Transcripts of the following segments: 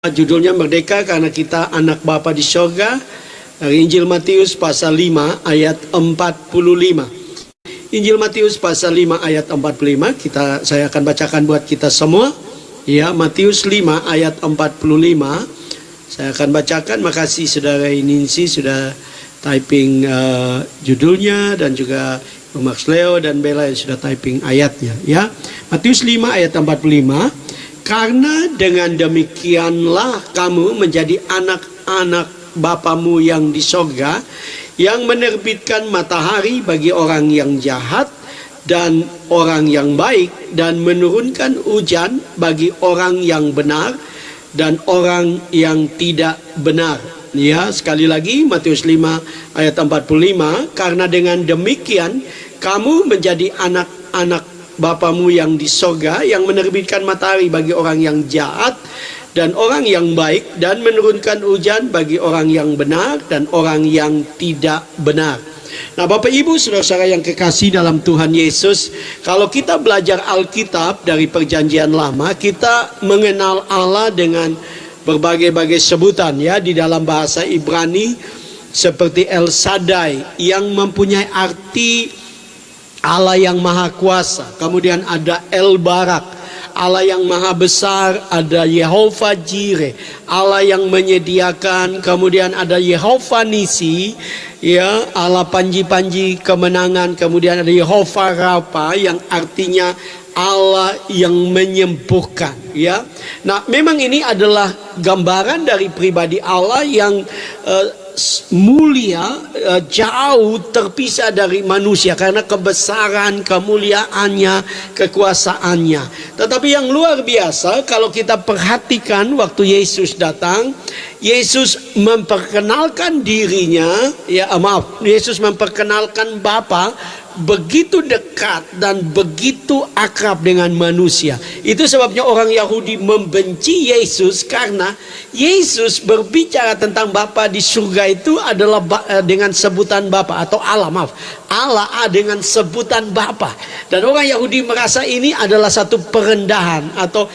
Judulnya Merdeka Karena Kita Anak Bapa di Sorga, dari Injil Matius pasal 5 ayat 45. Injil Matius pasal 5 ayat 45 saya akan bacakan buat kita semua. Ya, Matius 5 ayat 45. Saya akan bacakan. Makasih Saudara Ininsi sudah typing judulnya, dan juga Max Leo dan Bella yang sudah typing ayatnya. Ya, Matius 5 ayat 45. Karena dengan demikianlah kamu menjadi anak-anak Bapamu yang di sorga, yang menerbitkan matahari bagi orang yang jahat dan orang yang baik, dan menurunkan hujan bagi orang yang benar dan orang yang tidak benar. Ya, sekali lagi Matius 5 ayat 45. Karena dengan demikian kamu menjadi anak-anak Bapamu yang di sorga, yang menerbitkan matahari bagi orang yang jahat dan orang yang baik, dan menurunkan hujan bagi orang yang benar dan orang yang tidak benar. Nah, Bapak Ibu saudara-saudara yang kekasih dalam Tuhan Yesus, kalau kita belajar Alkitab dari Perjanjian Lama, kita mengenal Allah dengan berbagai-bagai sebutan, ya, di dalam bahasa Ibrani seperti El Shaddai yang mempunyai arti Allah yang maha kuasa. Kemudian ada El Barak, Allah yang maha besar. Ada Yehova Jireh, Allah yang menyediakan. Kemudian ada Yehova Nisi, ya, Allah panji-panji kemenangan. Kemudian ada Yehova Rafa yang artinya Allah yang menyembuhkan, ya. Nah, memang ini adalah gambaran dari pribadi Allah yang mulia, jauh terpisah dari manusia karena kebesaran, kemuliaannya, kekuasaannya. Tetapi yang luar biasa, kalau kita perhatikan waktu Yesus datang, Yesus memperkenalkan dirinya, Yesus memperkenalkan Bapa begitu dekat dan begitu akrab dengan manusia. Itu sebabnya orang Yahudi membenci Yesus, karena Yesus berbicara tentang Bapa di surga itu adalah dengan sebutan Bapa, atau Allah dengan sebutan Bapa. Dan orang Yahudi merasa ini adalah satu perendahan atau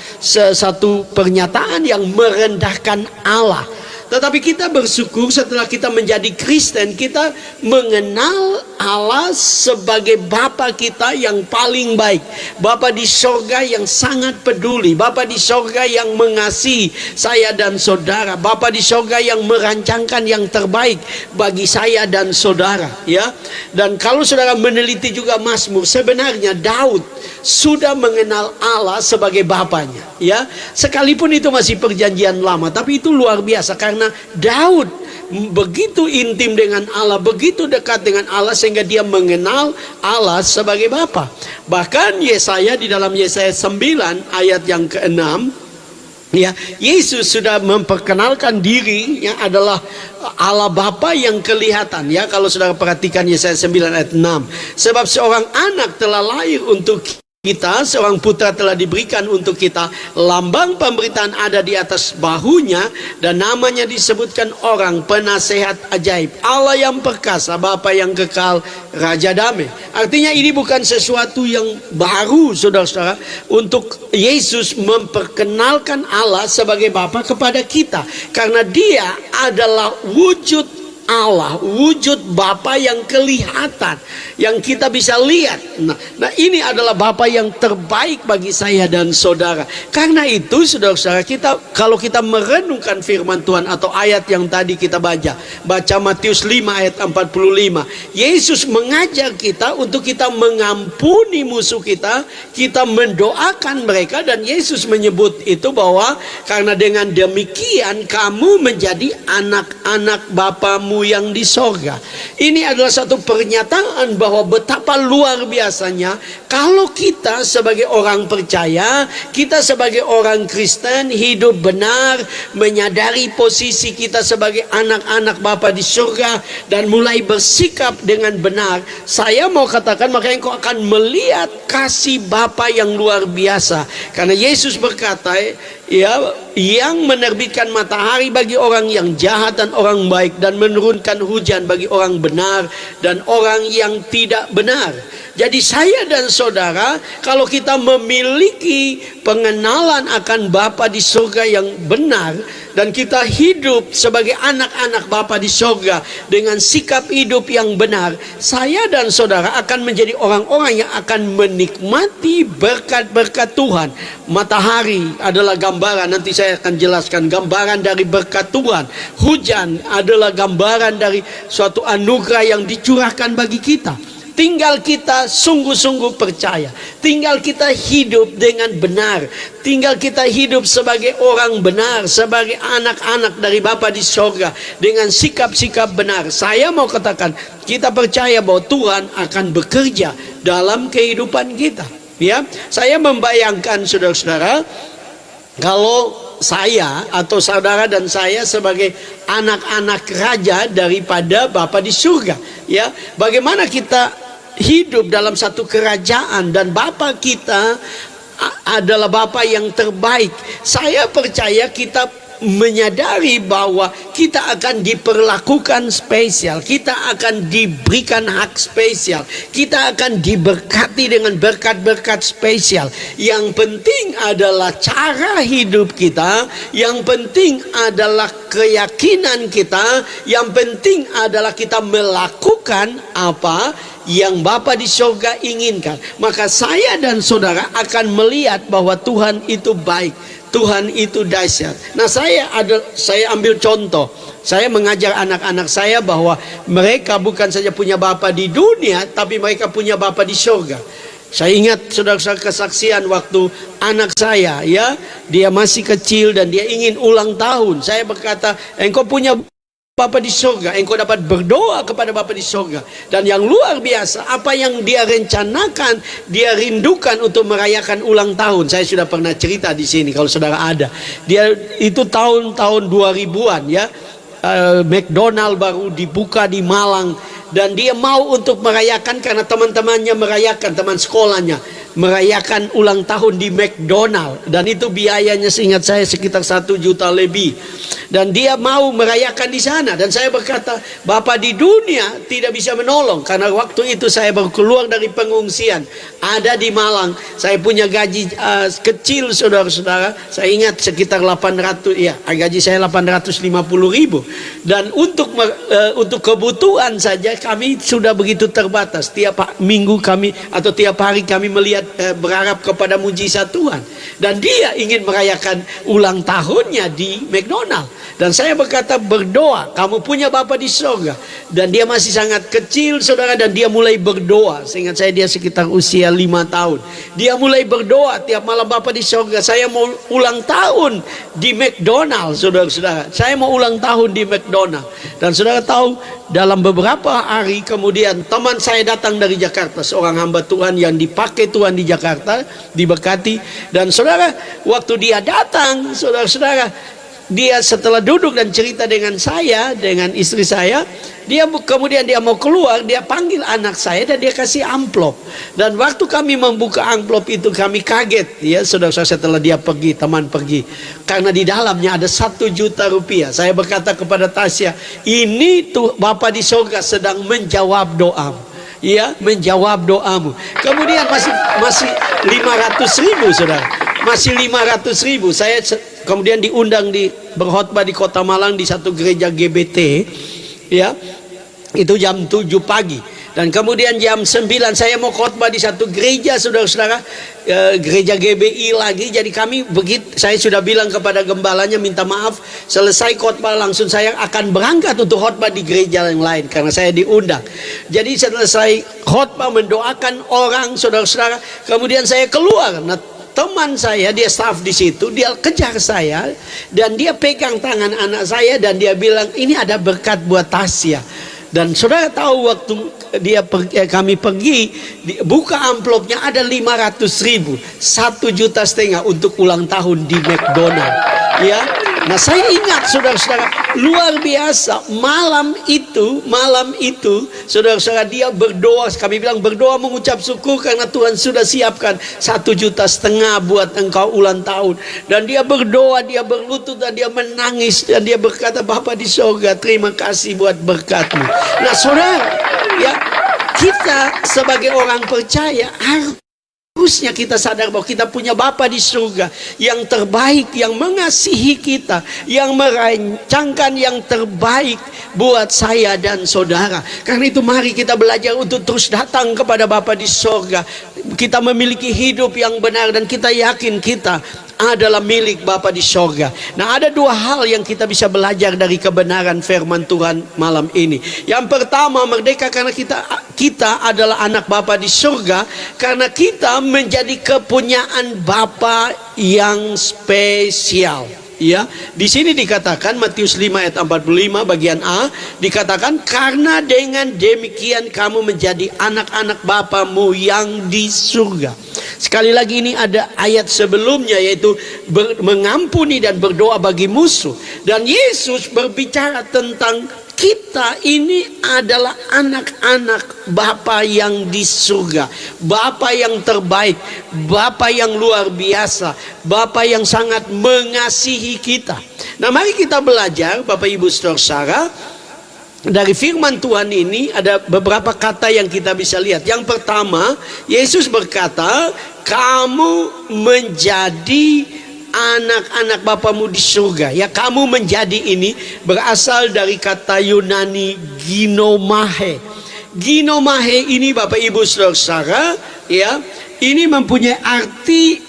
satu pernyataan yang merendahkan Allah. Tetapi kita bersyukur setelah kita menjadi Kristen, kita mengenal Allah sebagai Bapa kita yang paling baik, Bapa di sorga yang sangat peduli, Bapa di sorga yang mengasihi saya dan saudara, Bapa di sorga yang merancangkan yang terbaik bagi saya dan saudara, ya. Dan kalau saudara meneliti juga Mazmur, sebenarnya Daud sudah mengenal Allah sebagai Bapanya, ya. Sekalipun itu masih Perjanjian Lama, tapi itu luar biasa karena Daud begitu intim dengan Allah, begitu dekat dengan Allah, sehingga dia mengenal Allah sebagai Bapa. Bahkan Yesaya, di dalam Yesaya 9 ayat yang ke-6, ya, Yesus sudah memperkenalkan dirinya adalah Allah Bapa yang kelihatan, ya. Kalau saudara perhatikan Yesaya 9 ayat 6, sebab seorang anak telah lahir untuk kita, seorang putra telah diberikan untuk kita, lambang pemberitaan ada di atas bahunya, dan namanya disebutkan orang penasehat ajaib, Allah yang perkasa, Bapa yang kekal, Raja damai. Artinya ini bukan sesuatu yang baru, saudara-saudara, untuk Yesus memperkenalkan Allah sebagai Bapa kepada kita, karena dia adalah wujud Allah, wujud Bapa yang kelihatan, yang kita bisa lihat. Nah, ini adalah Bapa yang terbaik bagi saya dan saudara. Karena itu, saudara-saudara, kalau kita merenungkan firman Tuhan atau ayat yang tadi kita baca Matius 5 ayat 45, Yesus mengajar kita untuk kita mengampuni musuh kita, kita mendoakan mereka, dan Yesus menyebut itu bahwa karena dengan demikian kamu menjadi anak-anak Bapamu yang di sorga. Ini adalah satu pernyataan bahwa betapa luar biasanya kalau kita sebagai orang percaya, kita sebagai orang Kristen hidup benar, menyadari posisi kita sebagai anak-anak Bapa di surga, dan mulai bersikap dengan benar. Saya mau katakan, maka engkau akan melihat kasih Bapa yang luar biasa. Karena Yesus berkata, ya, yang menerbitkan matahari bagi orang yang jahat dan orang baik, dan menurunkan hujan bagi orang benar dan orang yang tidak benar. Jadi saya dan saudara, kalau kita memiliki pengenalan akan Bapa di surga yang benar, dan kita hidup sebagai anak-anak Bapa di surga dengan sikap hidup yang benar, saya dan saudara akan menjadi orang-orang yang akan menikmati berkat-berkat Tuhan. Matahari adalah gambaran, nanti saya akan jelaskan, gambaran dari berkat Tuhan. Hujan adalah gambaran dari suatu anugerah yang dicurahkan bagi kita. Tinggal kita sungguh-sungguh percaya, tinggal kita hidup dengan benar, tinggal kita hidup sebagai orang benar, sebagai anak-anak dari Bapa di sorga dengan sikap-sikap benar. Saya mau katakan, kita percaya bahwa Tuhan akan bekerja dalam kehidupan kita. Ya, saya membayangkan saudara-saudara, kalau saya atau saudara dan saya sebagai anak-anak raja daripada Bapa di surga, ya, bagaimana kita hidup dalam satu kerajaan, dan Bapa kita adalah Bapa yang terbaik. Saya percaya kita menyadari bahwa kita akan diperlakukan spesial, kita akan diberikan hak spesial, kita akan diberkati dengan berkat-berkat spesial. Yang penting adalah cara hidup kita, yang penting adalah keyakinan kita, yang penting adalah kita melakukan apa yang Bapa di surga inginkan. Maka saya dan saudara akan melihat bahwa Tuhan itu baik, Tuhan itu dahsyat. Nah, saya ambil contoh. Saya mengajar anak-anak saya bahwa mereka bukan saja punya Bapa di dunia, tapi mereka punya Bapa di surga. Saya ingat saudara-saudara kesaksian waktu anak saya, ya, dia masih kecil dan dia ingin ulang tahun. Saya berkata, engkau punya Bapa di surga, engkau dapat berdoa kepada Bapa di surga. Dan yang luar biasa, apa yang dia rencanakan, dia rindukan untuk merayakan ulang tahun. Saya sudah pernah cerita di sini kalau saudara ada. Dia itu tahun-tahun 2000-an, ya. McDonald baru dibuka di Malang, dan dia mau untuk merayakan karena teman-temannya merayakan, teman sekolahnya merayakan ulang tahun di McDonald, dan itu biayanya seingat saya sekitar 1 juta lebih, dan dia mau merayakan di sana. Dan saya berkata, Bapa di dunia tidak bisa menolong, karena waktu itu saya baru keluar dari pengungsian, ada di Malang. Saya punya gaji kecil saudara-saudara, saya ingat sekitar 800, ya, gaji saya 850.000, dan untuk kebutuhan saja kami sudah begitu terbatas. Tiap minggu kami atau tiap hari kami melihat, berharap kepada mujizat Tuhan, dan dia ingin merayakan ulang tahunnya di McDonald. Dan saya berkata, berdoa, kamu punya Bapa di surga. Dan dia masih sangat kecil saudara, dan dia mulai berdoa. Seingat saya dia sekitar usia 5 tahun. Dia mulai berdoa tiap malam, Bapa di surga, saya mau ulang tahun di McDonald. Saudara-saudara, saya mau ulang tahun di McDonald. Dan saudara tahu, dalam beberapa hari kemudian teman saya datang dari Jakarta, seorang hamba Tuhan yang dipakai Tuhan di Jakarta, diberkati. Dan saudara, waktu dia datang, saudara-saudara, dia setelah duduk dan cerita dengan saya, dengan istri saya, kemudian dia mau keluar, dia panggil anak saya dan dia kasih amplop. Dan waktu kami membuka amplop itu, kami kaget, ya saudara-saudara, setelah dia pergi, teman pergi, karena di dalamnya ada 1 juta rupiah. Saya berkata kepada Tasya, ini tuh Bapa di surga sedang menjawab doamu, ya, menjawab doamu. Kemudian masih 500.000 saudara, masih 500.000. Saya kemudian diundang berkhotbah di Kota Malang di satu gereja GBT, ya, itu jam 7 pagi. Dan kemudian jam 9 saya mau khotbah di satu gereja saudara-saudara, gereja GBI lagi. Jadi saya sudah bilang kepada gembalanya, minta maaf, selesai khotbah langsung saya akan berangkat untuk khotbah di gereja yang lain karena saya diundang. Jadi selesai khotbah mendoakan orang saudara-saudara, kemudian saya keluar. Nah, teman saya, dia staff di situ, dia kejar saya dan dia pegang tangan anak saya dan dia bilang, ini ada berkat buat Tasya. Dan saudara tahu, waktu kami pergi, buka amplopnya ada 500.000, 1,5 juta untuk ulang tahun di McDonald, ya. Nah, saya ingat saudara-saudara, luar biasa. Malam itu saudara-saudara, dia berdoa. Kami bilang berdoa mengucap syukur karena Tuhan sudah siapkan 1,5 juta buat engkau ulang tahun. Dan dia berdoa, dia berlutut dan dia menangis dan dia berkata, Bapa di surga, terima kasih buat berkat-Mu. Nah saudara, ya, kita sebagai orang percaya harusnya kita sadar bahwa kita punya Bapa di surga yang terbaik, yang mengasihi kita, yang merancangkan yang terbaik buat saya dan saudara. Karena itu mari kita belajar untuk terus datang kepada Bapa di surga. Kita memiliki hidup yang benar dan kita yakin kita adalah milik Bapa di surga. Nah, ada dua hal yang kita bisa belajar dari kebenaran firman Tuhan malam ini. Yang pertama, merdeka karena kita adalah anak Bapa di surga karena kita menjadi kepunyaan Bapa yang spesial. Ya, di sini dikatakan Matius 5 ayat 45 bagian A dikatakan karena dengan demikian kamu menjadi anak-anak Bapamu yang di surga. Sekali lagi ini ada ayat sebelumnya yaitu mengampuni dan berdoa bagi musuh. Dan Yesus berbicara tentang kita ini adalah anak-anak Bapa yang di surga, Bapa yang terbaik, Bapa yang luar biasa, Bapa yang sangat mengasihi kita. Nah, mari kita belajar Bapak Ibu Saudara. Dari firman Tuhan ini ada beberapa kata yang kita bisa lihat. Yang pertama, Yesus berkata, kamu menjadi anak-anak Bapamu di surga. Ya, kamu menjadi ini berasal dari kata Yunani ginomai. Ginomai ini Bapak Ibu Saudara, ya, ini mempunyai arti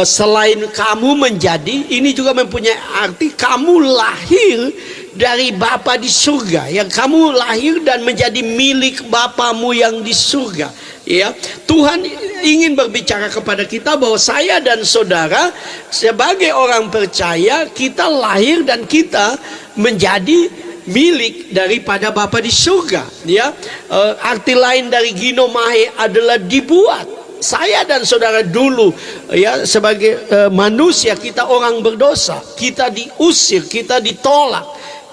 selain kamu menjadi, ini juga mempunyai arti kamu lahir dari Bapa di surga. Yang kamu lahir dan menjadi milik Bapamu yang di surga. Ya, Tuhan ingin berbicara kepada kita bahwa saya dan saudara sebagai orang percaya kita lahir dan kita menjadi milik daripada Bapa di surga. Ya, arti lain dari ginomai adalah dibuat. Saya dan saudara dulu ya sebagai manusia kita orang berdosa, kita diusir, kita ditolak,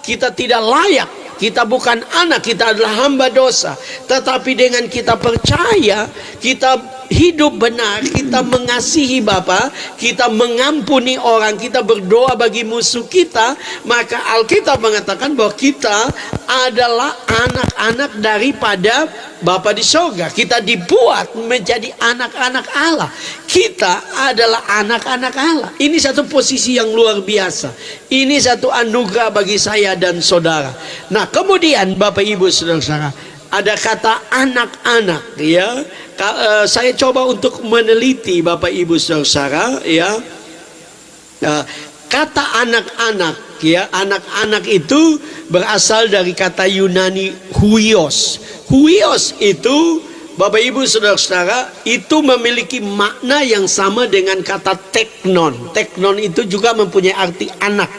kita tidak layak. Kita bukan anak, kita adalah hamba dosa. Tetapi dengan kita percaya, kita hidup benar, kita mengasihi Bapa, kita mengampuni orang, kita berdoa bagi musuh kita, maka Alkitab mengatakan bahwa kita adalah anak-anak daripada Bapa di surga. Kita dibuat menjadi anak-anak Allah. Kita adalah anak-anak Allah. Ini satu posisi yang luar biasa. Ini satu anugerah bagi saya dan saudara. Nah, kemudian Bapak Ibu Saudara, ada kata anak-anak, ya. Saya coba untuk meneliti Bapak Ibu Saudara, ya. Kata anak-anak, ya, anak-anak itu berasal dari kata Yunani huios. Huios itu Bapak Ibu Saudara itu memiliki makna yang sama dengan kata teknon. Teknon itu juga mempunyai arti anak.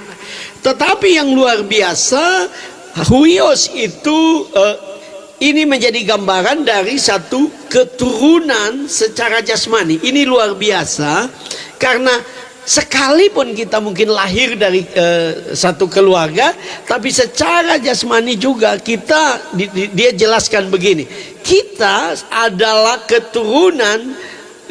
Tetapi yang luar biasa, huios itu ini menjadi gambaran dari satu keturunan secara jasmani. Ini luar biasa karena sekalipun kita mungkin lahir dari satu keluarga, tapi secara jasmani juga kita dia jelaskan begini, kita adalah keturunan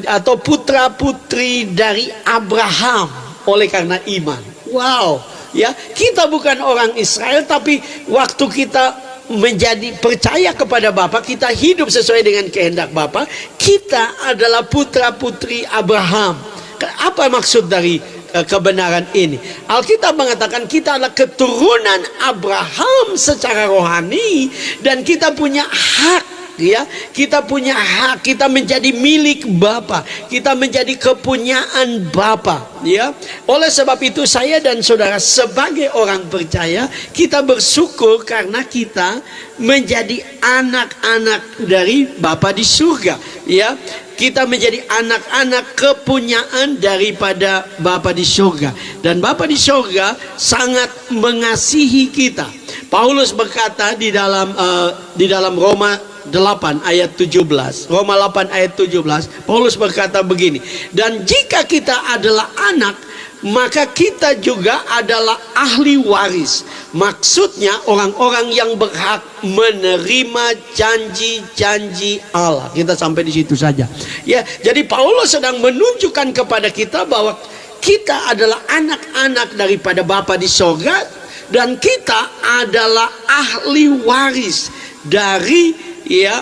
atau putra putri dari Abraham oleh karena iman. Wow, ya, kita bukan orang Israel, tapi waktu kita menjadi percaya kepada Bapa, kita hidup sesuai dengan kehendak Bapa, kita adalah putra putri Abraham. Apa maksud dari kebenaran ini? Alkitab mengatakan kita adalah keturunan Abraham secara rohani dan kita punya hak. Ya, kita punya hak, kita menjadi milik Bapa, kita menjadi kepunyaan Bapa. Ya, oleh sebab itu saya dan saudara sebagai orang percaya kita bersyukur karena kita menjadi anak-anak dari Bapa di surga. Ya, kita menjadi anak-anak kepunyaan daripada Bapa di surga, dan Bapa di surga sangat mengasihi kita. Paulus berkata di dalam Roma 8 ayat 17, Roma 8 ayat 17, Paulus berkata begini, dan jika kita adalah anak, maka kita juga adalah ahli waris. Maksudnya orang-orang yang berhak menerima janji-janji Allah. Kita sampai di situ saja. Ya, jadi Paulus sedang menunjukkan kepada kita bahwa kita adalah anak-anak daripada Bapa di surga dan kita adalah ahli waris dari ya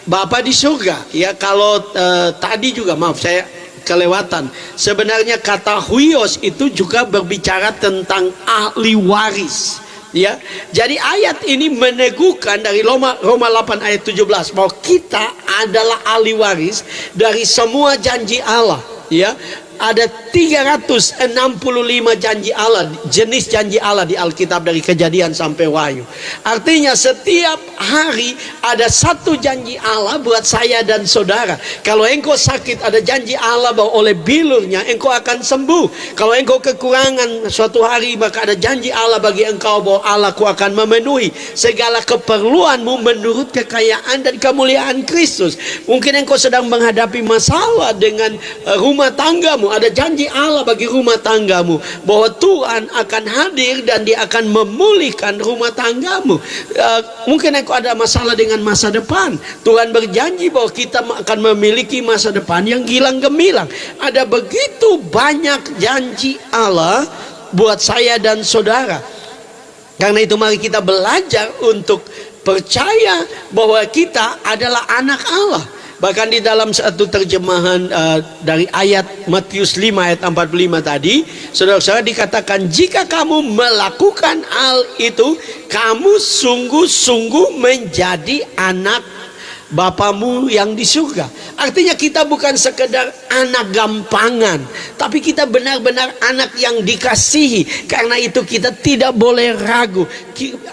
Bapa di surga. Ya, kalau tadi juga maaf saya kelewatan. Sebenarnya kata huios itu juga berbicara tentang ahli waris. Ya, jadi ayat ini meneguhkan dari Roma 8 ayat 17 bahwa kita adalah ahli waris dari semua janji Allah. Ya, ada 365 janji Allah, jenis janji Allah di Alkitab dari Kejadian sampai Wahyu. Artinya setiap hari ada satu janji Allah buat saya dan saudara. Kalau engkau sakit, ada janji Allah bahwa oleh bilurnya engkau akan sembuh. Kalau engkau kekurangan suatu hari, maka ada janji Allah bagi engkau bahwa Allahku akan memenuhi segala keperluanmu menurut kekayaan dan kemuliaan Kristus. Mungkin engkau sedang menghadapi masalah dengan rumah tanggamu, ada janji Allah bagi rumah tanggamu bahwa Tuhan akan hadir dan Dia akan memulihkan rumah tanggamu. Mungkin engkau ada masalah dengan masa depan, Tuhan berjanji bahwa kita akan memiliki masa depan yang gilang gemilang. Ada begitu banyak janji Allah buat saya dan saudara. Karena itu mari kita belajar untuk percaya bahwa kita adalah anak Allah. Bahkan di dalam satu terjemahan dari ayat Matius 5 ayat 45 tadi, saudara-saudara, dikatakan jika kamu melakukan hal itu, kamu sungguh-sungguh menjadi anak Bapamu yang di surga. Artinya kita bukan sekedar anak gampangan, tapi kita benar-benar anak yang dikasihi. Karena itu kita tidak boleh ragu.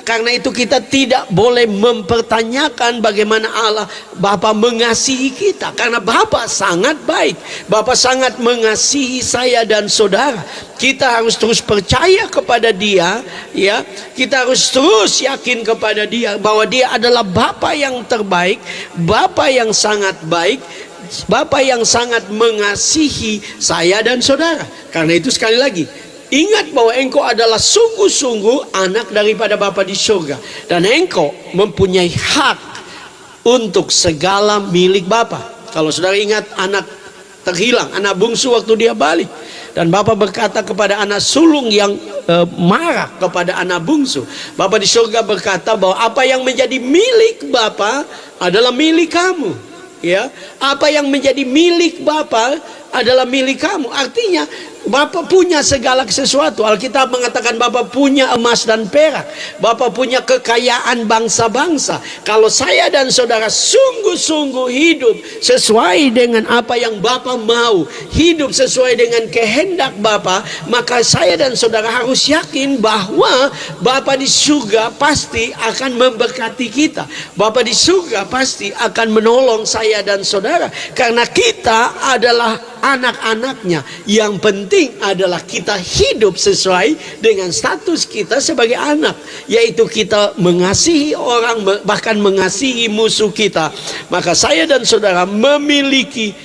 Karena itu kita tidak boleh mempertanyakan bagaimana Allah Bapa mengasihi kita. Karena Bapa sangat baik, Bapa sangat mengasihi saya dan saudara. Kita harus terus percaya kepada Dia, ya. Kita harus terus yakin kepada Dia bahwa Dia adalah Bapa yang terbaik, Bapa yang sangat baik, Bapa yang sangat mengasihi saya dan saudara. Karena itu sekali lagi, ingat bahwa engkau adalah sungguh-sungguh anak daripada Bapa di surga, dan engkau mempunyai hak untuk segala milik Bapa. Kalau saudara ingat anak terhilang, anak bungsu waktu dia balik, dan Bapa berkata kepada anak sulung yang marah kepada anak bungsu, Bapa di surga berkata bahwa apa yang menjadi milik Bapa adalah milik kamu. Ya, apa yang menjadi milik Bapa adalah milik kamu. Artinya Bapa punya segala sesuatu. Alkitab mengatakan Bapa punya emas dan perak, Bapa punya kekayaan bangsa-bangsa. Kalau saya dan saudara sungguh-sungguh hidup sesuai dengan apa yang Bapa mau, hidup sesuai dengan kehendak Bapa, maka saya dan saudara harus yakin bahwa Bapa di surga pasti akan memberkati kita. Bapa di surga pasti akan menolong saya dan saudara, karena kita adalah anak-anaknya. Yang penting adalah kita hidup sesuai dengan status kita sebagai anak, yaitu kita mengasihi orang, bahkan mengasihi musuh kita. Maka saya dan saudara memiliki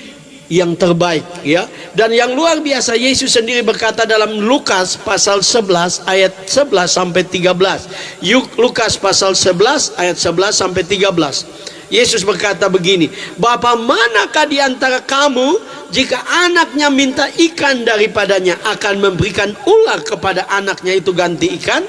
yang terbaik, ya. Dan yang luar biasa, Yesus sendiri berkata dalam Lukas pasal 11 ayat 11 sampai 13. Lukas pasal 11 ayat 11 sampai 13. Yesus berkata begini, Bapa manakah di antara kamu jika anaknya minta ikan daripadanya akan memberikan ular kepada anaknya itu ganti ikan?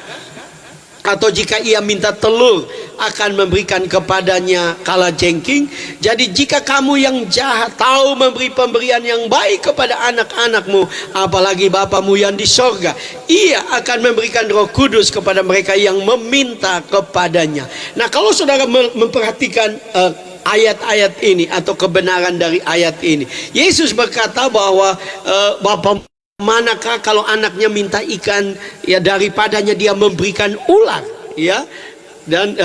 Atau jika ia minta telur akan memberikan kepadanya kalajengking? Jadi jika kamu yang jahat tahu memberi pemberian yang baik kepada anak-anakmu, apalagi Bapamu yang di sorga, Ia akan memberikan Roh Kudus kepada mereka yang meminta kepadanya. Nah, kalau saudara memperhatikan ayat-ayat ini atau kebenaran dari ayat ini, Yesus berkata bahwa Bapa manakah kalau anaknya minta ikan, ya daripadanya dia memberikan ular, ya. Dan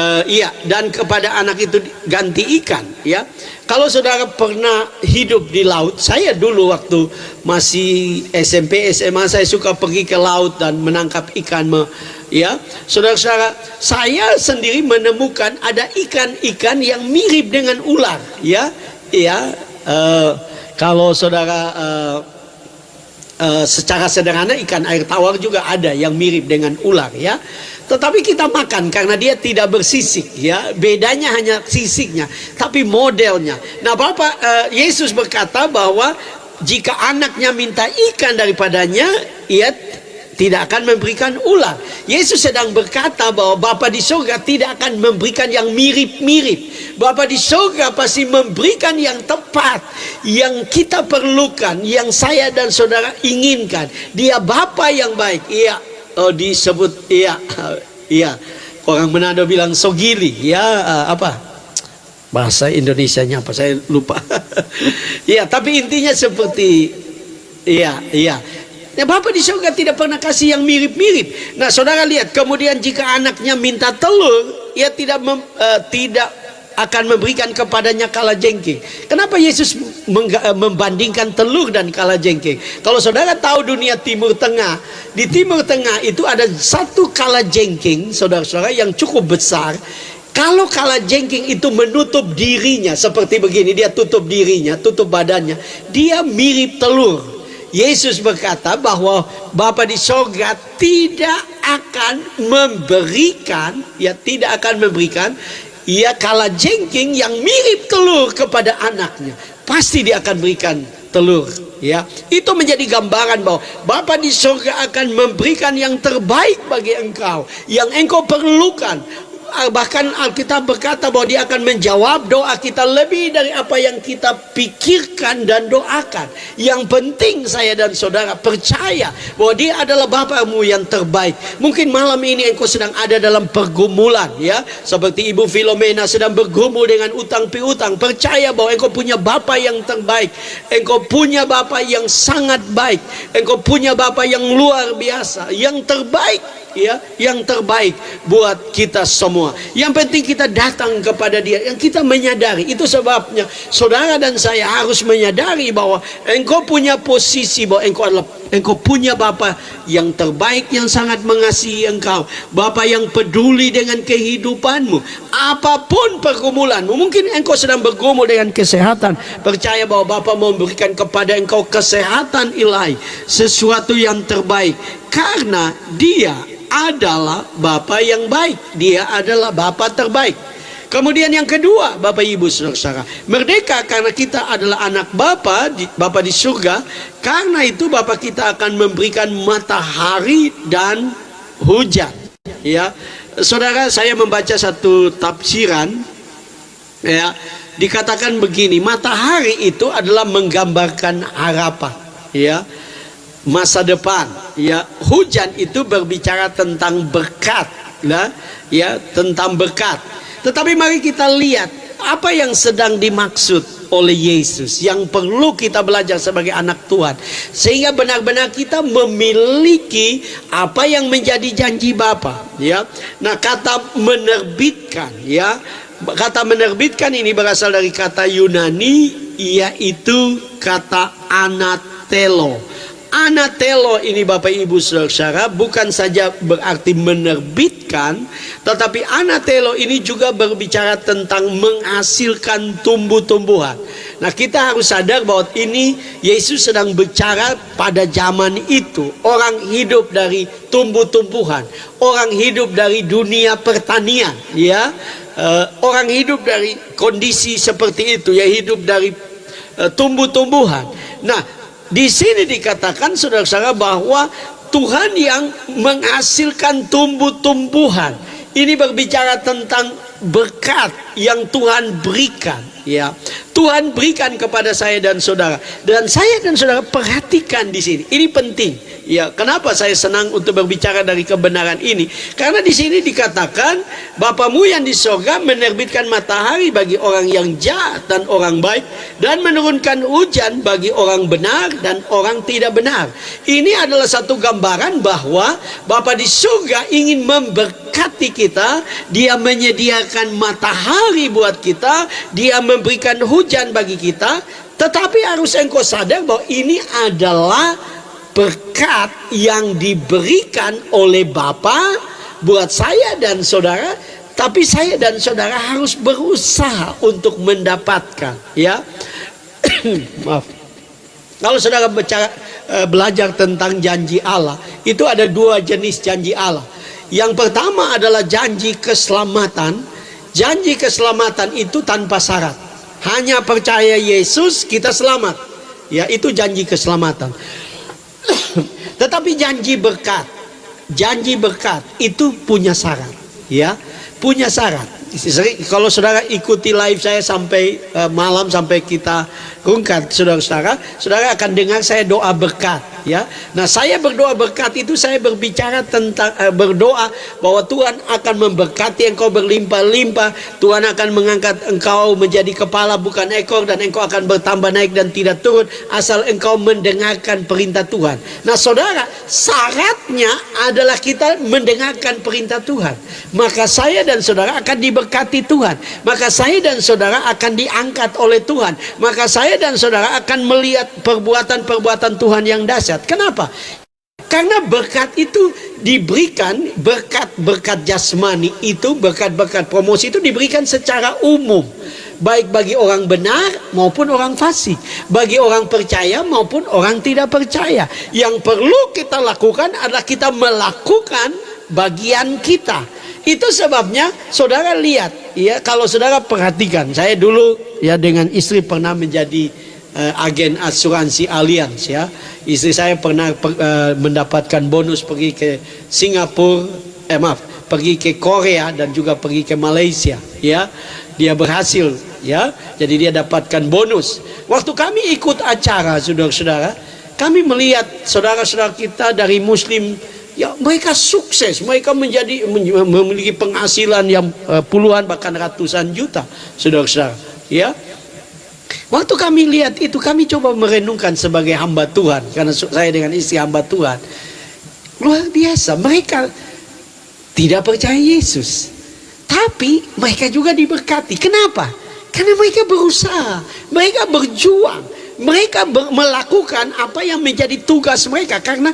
dan kepada anak itu ganti ikan, ya. Kalau saudara pernah hidup di laut, saya dulu waktu masih SMP SMA saya suka pergi ke laut dan menangkap ikan, ya. Saudara-saudara, saya sendiri menemukan ada ikan-ikan yang mirip dengan ular, ya. Kalau saudara secara sederhana ikan air tawar juga ada yang mirip dengan ular, ya. Tetapi kita makan karena dia tidak bersisik, ya. Bedanya hanya sisiknya, tapi modelnya. Nah, Yesus berkata bahwa jika anaknya minta ikan daripadanya, ia tidak akan memberikan ular. Yesus sedang berkata bahwa Bapa di surga tidak akan memberikan yang mirip-mirip. Bapa di surga pasti memberikan yang tepat, yang kita perlukan, yang saya dan saudara inginkan. Dia Bapa yang baik. Iya, disebut iya. Orang Manado bilang sogili, ya apa? Bahasa Indonesianya apa? Saya lupa. Ya, tapi intinya seperti iya. Nah, Bapa di surga tidak pernah kasih yang mirip-mirip. Nah, saudara lihat, kemudian jika anaknya minta telur, ia tidak akan memberikan kepadanya kalajengking. Kenapa Yesus membandingkan telur dan kalajengking? Kalau saudara tahu dunia Timur Tengah, di Timur Tengah itu ada satu kalajengking, saudara-saudara, yang cukup besar. Kalau kalajengking itu menutup dirinya seperti begini, dia tutup dirinya, tutup badannya, dia mirip telur. Yesus berkata bahwa Bapa di surga tidak akan memberikan, kalajengking yang mirip telur kepada anaknya. Pasti dia akan berikan telur, ya. Itu menjadi gambaran bahwa Bapa di surga akan memberikan yang terbaik bagi engkau, yang engkau perlukan. Bahkan Alkitab berkata bahwa dia akan menjawab doa kita lebih dari apa yang kita pikirkan dan doakan. Yang penting saya dan saudara percaya bahwa dia adalah Bapamu yang terbaik. Mungkin malam ini engkau sedang ada dalam pergumulan, ya, seperti Ibu Filomena sedang bergumul dengan utang piutang. Percaya bahwa engkau punya Bapa yang terbaik. Engkau punya Bapa yang sangat baik. Engkau punya Bapa yang luar biasa, yang terbaik, ya, yang terbaik buat kita semua. Yang penting kita datang kepada dia, yang kita menyadari. Itu sebabnya saudara dan saya harus menyadari bahwa engkau punya posisi, bahwa engkau punya Bapa yang terbaik, yang sangat mengasihi engkau, Bapa yang peduli dengan kehidupanmu. Apapun pergumulanmu, mungkin engkau sedang bergumul dengan kesehatan, percaya bahwa Bapa mau memberikan kepada engkau kesehatan ilahi, sesuatu yang terbaik, karena dia adalah Bapa yang baik. Dia adalah Bapa terbaik. Kemudian yang kedua, Bapak Ibu saudara, merdeka karena kita adalah anak Bapa di surga. Karena itu Bapa kita akan memberikan matahari dan hujan, ya. Saudara, saya membaca satu tafsiran, ya, dikatakan begini, matahari itu adalah menggambarkan harapan, ya, masa depan, ya. Hujan itu berbicara tentang berkat, lah, ya, tentang berkat. Tetapi mari kita lihat apa yang sedang dimaksud oleh Yesus, yang perlu kita belajar sebagai anak Tuhan, sehingga benar-benar kita memiliki apa yang menjadi janji Bapa, ya. Nah, kata menerbitkan, ya, kata menerbitkan ini berasal dari kata Yunani, yaitu kata anatelo. Anatelo ini Bapak Ibu saudara bukan saja berarti menerbitkan, tetapi anatelo ini juga berbicara tentang menghasilkan tumbuh-tumbuhan. Nah, kita harus sadar bahwa ini Yesus sedang bicara pada zaman itu. Orang hidup dari tumbuh-tumbuhan, orang hidup dari dunia pertanian, ya. Orang hidup dari kondisi seperti itu, ya, hidup dari tumbuh-tumbuhan. Nah, di sini dikatakan saudara-saudara bahwa Tuhan yang menghasilkan tumbuh-tumbuhan. Ini berbicara tentang berkat yang Tuhan berikan, ya. Tuhan berikan kepada saya dan saudara. Dan saya dan saudara perhatikan di sini. Ini penting, ya. Kenapa saya senang untuk berbicara dari kebenaran ini? Karena di sini dikatakan Bapamu yang di surga menerbitkan matahari bagi orang yang jahat dan orang baik, dan menurunkan hujan bagi orang benar dan orang tidak benar. Ini adalah satu gambaran bahwa Bapa di surga ingin memberkati kita. Dia menyediakan matahari buat kita, dia memberikan hujan bagi kita. Tetapi harus engkau sadar bahwa ini adalah berkat yang diberikan oleh Bapa buat saya dan saudara. Tapi saya dan saudara harus berusaha untuk mendapatkan, ya. Maaf. Kalau saudara belajar tentang janji Allah, itu ada dua jenis janji Allah. Yang pertama adalah janji keselamatan. Janji keselamatan itu tanpa syarat. Hanya percaya Yesus kita selamat. Ya, itu janji keselamatan. Tetapi janji berkat itu punya syarat, ya, punya syarat. Kalau saudara ikuti live saya sampai malam, sampai kita rungkat, saudara akan dengar saya doa berkat, ya. Nah, saya berdoa berkat itu saya berbicara tentang berdoa bahwa Tuhan akan memberkati engkau berlimpah-limpah, Tuhan akan mengangkat engkau menjadi kepala bukan ekor, dan engkau akan bertambah naik dan tidak turun asal engkau mendengarkan perintah Tuhan. Nah, saudara, syaratnya adalah kita mendengarkan perintah Tuhan. Maka saya dan saudara akan diberkati Tuhan. Maka saya dan saudara akan diangkat oleh Tuhan. Maka saya dan saudara akan melihat perbuatan-perbuatan Tuhan yang dahsyat. Kenapa? Karena berkat itu diberikan, berkat-berkat jasmani itu, berkat-berkat promosi itu diberikan secara umum, baik bagi orang benar maupun orang fasik, bagi orang percaya maupun orang tidak percaya. Yang perlu kita lakukan adalah kita melakukan bagian kita. Itu sebabnya saudara lihat, ya, kalau saudara perhatikan, saya dulu ya dengan istri pernah menjadi agen asuransi Allianz, ya. Istri saya pernah mendapatkan bonus pergi ke Singapura, pergi ke Korea dan juga pergi ke Malaysia, ya. Dia berhasil, ya. Jadi dia dapatkan bonus. Waktu kami ikut acara, saudara-saudara, kami melihat saudara-saudara kita dari Muslim, ya, mereka sukses, mereka memiliki penghasilan yang puluhan bahkan ratusan juta, saudara-saudara, ya. Waktu kami lihat itu, kami coba merenungkan sebagai hamba Tuhan, karena saya dengan istri hamba Tuhan. Luar biasa, mereka tidak percaya Yesus, tapi mereka juga diberkati. Kenapa? Karena mereka berusaha, mereka berjuang, mereka melakukan apa yang menjadi tugas mereka. Karena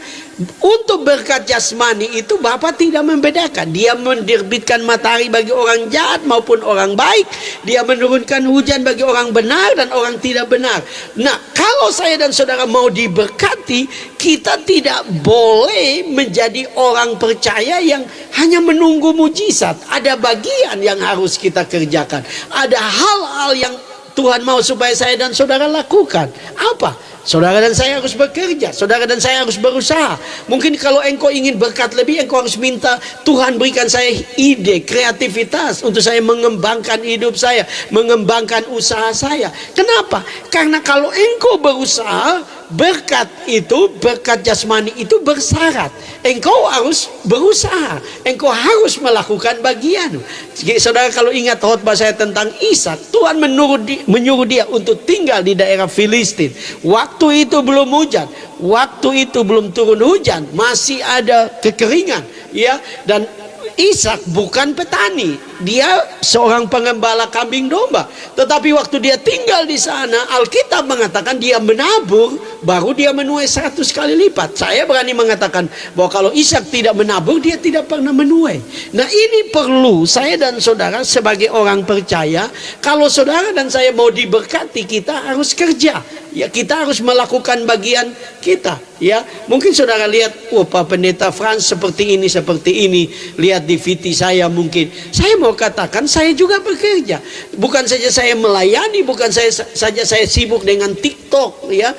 untuk berkat jasmani itu Bapa tidak membedakan. Dia menerbitkan matahari bagi orang jahat maupun orang baik. Dia menurunkan hujan bagi orang benar dan orang tidak benar. Nah, kalau saya dan saudara mau diberkati, kita tidak boleh menjadi orang percaya yang hanya menunggu mujizat. Ada bagian yang harus kita kerjakan. Ada hal-hal yang Tuhan mau supaya saya dan saudara lakukan. Apa? Saudara dan saya harus bekerja, saudara dan saya harus berusaha. Mungkin kalau engkau ingin berkat lebih, engkau harus minta Tuhan berikan saya ide, kreativitas untuk saya mengembangkan hidup saya, mengembangkan usaha saya. Kenapa? Karena kalau engkau berusaha, berkat itu, berkat jasmani itu bersyarat. Engkau harus berusaha, engkau harus melakukan bagian. Jadi, saudara, kalau ingat khotbah saya tentang Ishak, Tuhan menyuruh dia untuk tinggal di daerah Filistin. Waktu itu belum hujan, waktu itu belum turun hujan, masih ada kekeringan, ya. Dan Ishak bukan petani, dia seorang pengembala kambing domba. Tetapi waktu dia tinggal di sana, Alkitab mengatakan dia menabur, baru dia menuai 100 kali lipat. Saya berani mengatakan bahwa kalau Ishak tidak menabur, dia tidak pernah menuai. Nah, ini perlu saya dan saudara sebagai orang percaya. Kalau saudara dan saya mau diberkati, kita harus kerja. Ya, kita harus melakukan bagian kita, ya. Mungkin saudara lihat, oh, Pak Pendeta Frans seperti ini, lihat di VT saya mungkin. Saya mau katakan, saya juga bekerja. Bukan saja saya melayani, bukan saja saya sibuk dengan TikTok, ya,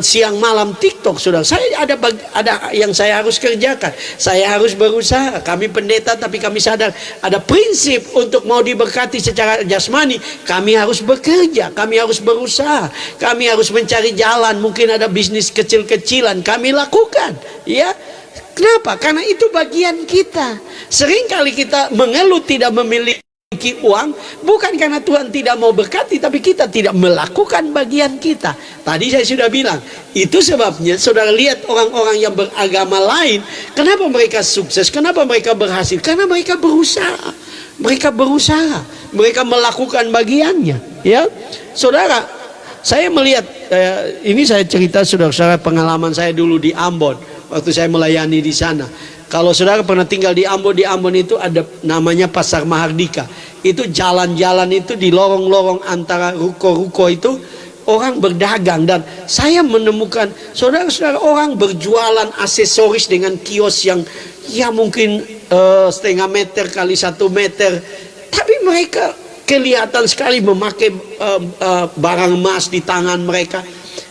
siang malam TikTok, saudara. Saya ada yang saya harus kerjakan. Saya harus berusaha. Kami pendeta, tapi kami sadar ada prinsip untuk mau diberkati secara jasmani. Kami harus bekerja, kami harus berusaha, kami harus mencari jalan. Mungkin ada bisnis kecil-kecilan kami lakukan, ya. Kenapa? Karena itu bagian kita. Seringkali kita mengeluh tidak memiliki uang, bukan karena Tuhan tidak mau berkati, tapi kita tidak melakukan bagian kita. Tadi saya sudah bilang, itu sebabnya saudara lihat orang-orang yang beragama lain, kenapa mereka sukses, kenapa mereka berhasil? Karena mereka berusaha. Mereka berusaha, mereka melakukan bagiannya, ya. Saudara, saya melihat, ini saya cerita saudara-saudara pengalaman saya dulu di Ambon, waktu saya melayani di sana. Kalau saudara pernah tinggal di Ambon itu ada namanya Pasar Mahardika. Itu jalan-jalan itu di lorong-lorong antara ruko-ruko itu orang berdagang, dan saya menemukan saudara-saudara orang berjualan aksesoris dengan kios yang ya mungkin setengah meter kali 1 meter, tapi mereka kelihatan sekali memakai barang emas di tangan mereka.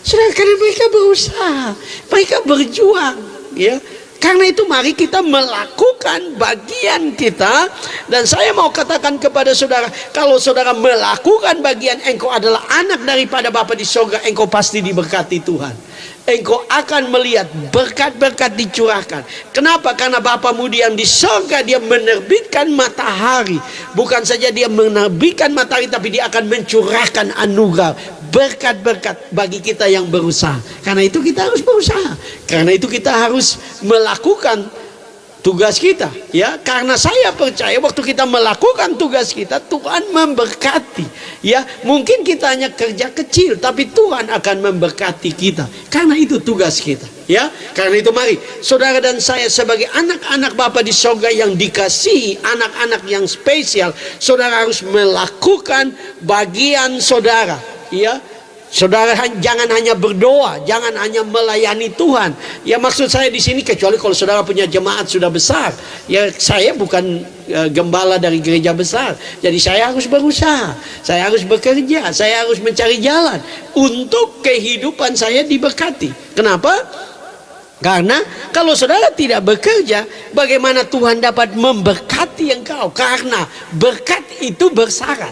Saudara, karena mereka berusaha, mereka berjuang, ya. Karena itu mari kita melakukan bagian kita. Dan saya mau katakan kepada saudara, kalau saudara melakukan bagian, engkau adalah anak daripada Bapa di surga, engkau pasti diberkati Tuhan. Engkau akan melihat berkat-berkat dicurahkan. Kenapa? Karena Bapamu yang di surga, dia menerbitkan matahari. Bukan saja dia menerbitkan matahari, tapi dia akan mencurahkan anugerah, berkat-berkat bagi kita yang berusaha. Karena itu kita harus berusaha. Karena itu kita harus melakukan tugas kita, ya. Karena saya percaya waktu kita melakukan tugas kita, Tuhan memberkati, ya. Mungkin kita hanya kerja kecil, tapi Tuhan akan memberkati kita. Karena itu tugas kita, ya. Karena itu mari saudara dan saya sebagai anak-anak Bapa di surga yang dikasihi, anak-anak yang spesial, saudara harus melakukan bagian saudara, ya. Saudara jangan hanya berdoa, jangan hanya melayani Tuhan. Ya, maksud saya di sini, kecuali kalau saudara punya jemaat sudah besar. Ya, saya bukan gembala dari gereja besar. Jadi saya harus berusaha, saya harus bekerja, saya harus mencari jalan untuk kehidupan saya diberkati. Kenapa? Karena kalau saudara tidak bekerja, bagaimana Tuhan dapat memberkati engkau? Karena berkat itu bersyarat.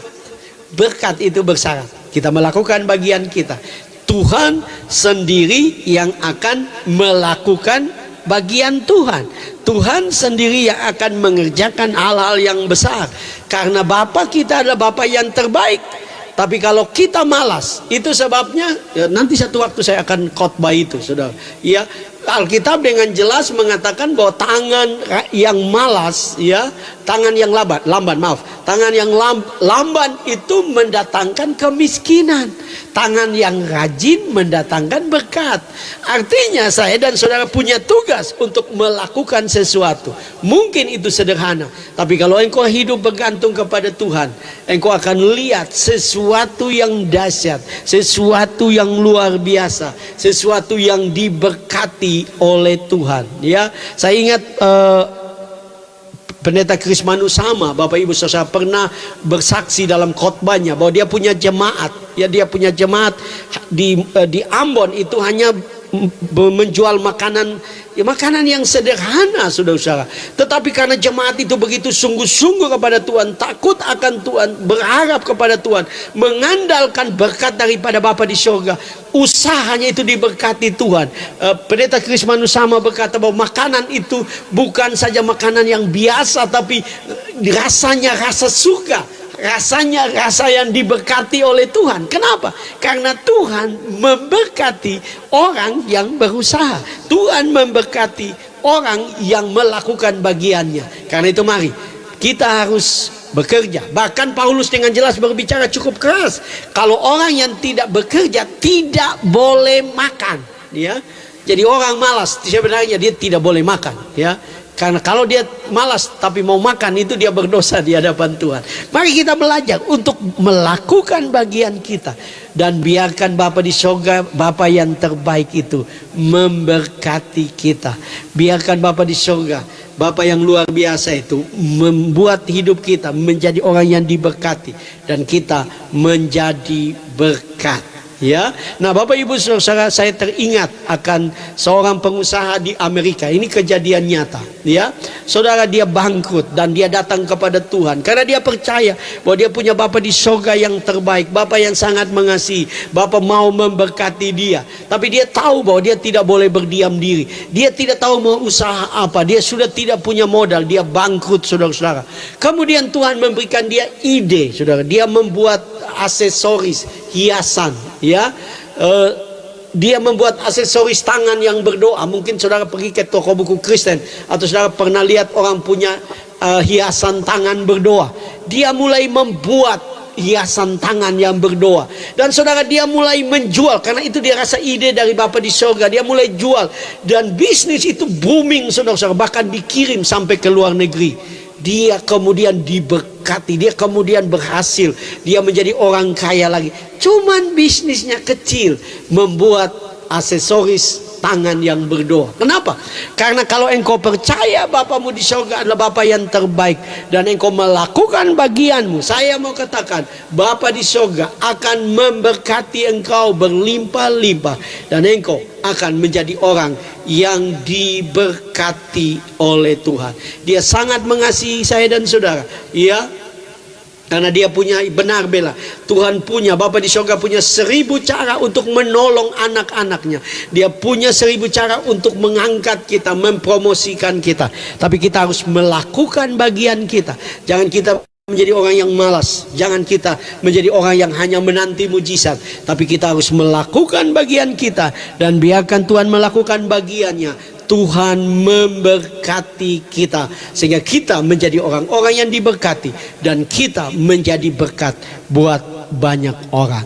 Berkat itu bersyarat. Kita melakukan bagian kita. Tuhan sendiri yang akan melakukan bagian Tuhan. Tuhan sendiri yang akan mengerjakan hal-hal yang besar. Karena Bapa kita adalah Bapa yang terbaik. Tapi kalau kita malas, itu sebabnya, ya, nanti satu waktu saya akan khotbah itu, saudara. Ya, Alkitab dengan jelas mengatakan bahwa tangan yang malas, ya, tangan yang tangan yang lamban itu mendatangkan kemiskinan. Tangan yang rajin mendatangkan berkat. Artinya saya dan saudara punya tugas untuk melakukan sesuatu. Mungkin itu sederhana, tapi kalau engkau hidup bergantung kepada Tuhan, engkau akan lihat sesuatu yang dahsyat, sesuatu yang luar biasa, sesuatu yang diberkati oleh Tuhan. Ya, saya ingat Pendeta Kris Manusama, Bapak Ibu Saudara, pernah bersaksi dalam khotbahnya bahwa dia punya jemaat, ya, dia punya jemaat di Ambon itu hanya menjual makanan, ya, makanan yang sederhana, saudara-saudara. Tetapi karena jemaat itu begitu sungguh-sungguh kepada Tuhan, takut akan Tuhan, berharap kepada Tuhan, mengandalkan berkat daripada Bapa di surga, usahanya itu diberkati Tuhan. Pendeta Kris Manusama berkata bahwa makanan itu bukan saja makanan yang biasa, tapi rasanya rasa surga. Rasanya rasa yang diberkati oleh Tuhan. Kenapa? Karena Tuhan memberkati orang yang berusaha. Tuhan memberkati orang yang melakukan bagiannya. Karena itu mari kita harus bekerja. Bahkan Paulus dengan jelas berbicara cukup keras. Kalau orang yang tidak bekerja tidak boleh makan, ya. Jadi orang malas sebenarnya dia tidak boleh makan, ya. Karena kalau dia malas tapi mau makan, itu dia berdosa di hadapan Tuhan. Mari kita belajar untuk melakukan bagian kita. Dan biarkan Bapa di surga, Bapa yang terbaik itu memberkati kita. Biarkan Bapa di surga, Bapa yang luar biasa itu membuat hidup kita menjadi orang yang diberkati. Dan kita menjadi berkat. Ya, nah Bapak Ibu Saudara, saya teringat akan seorang pengusaha di Amerika. Ini kejadian nyata, ya. Saudara, dia bangkrut dan dia datang kepada Tuhan karena dia percaya bahwa dia punya Bapa di surga yang terbaik, Bapa yang sangat mengasihi, Bapa mau memberkati dia. Tapi dia tahu bahwa dia tidak boleh berdiam diri. Dia tidak tahu mau usaha apa. Dia sudah tidak punya modal, dia bangkrut, saudara-saudara. Kemudian Tuhan memberikan dia ide, saudara. Dia membuat aksesoris hiasan, ya. Dia membuat aksesoris tangan yang berdoa. Mungkin saudara pergi ke toko buku Kristen atau saudara pernah lihat orang punya hiasan tangan berdoa. Dia mulai membuat hiasan tangan yang berdoa. Dan saudara, dia mulai menjual karena itu dia rasa ide dari Bapa di surga. Dia mulai jual dan bisnis itu booming, saudara-saudara, bahkan dikirim sampai ke luar negeri. Dia kemudian diberkati, dia kemudian berhasil, dia menjadi orang kaya lagi. Cuman bisnisnya kecil, membuat aksesoris tangan yang berdoa. Kenapa? Karena kalau engkau percaya Bapamu di surga adalah Bapa yang terbaik, dan engkau melakukan bagianmu, saya mau katakan Bapa di surga akan memberkati engkau berlimpah-limpah, dan engkau akan menjadi orang yang diberkati oleh Tuhan. Dia sangat mengasihi saya dan saudara, ya. Karena dia punya, benar Bella, Tuhan punya, Bapa di surga punya 1000 cara untuk menolong anak-anaknya. Dia punya 1000 cara untuk mengangkat kita, mempromosikan kita. Tapi kita harus melakukan bagian kita. Jangan kita menjadi orang yang malas. Jangan kita menjadi orang yang hanya menanti mujizat. Tapi kita harus melakukan bagian kita, dan biarkan Tuhan melakukan bagiannya. Tuhan memberkati kita sehingga kita menjadi orang-orang yang diberkati, dan kita menjadi berkat buat banyak orang.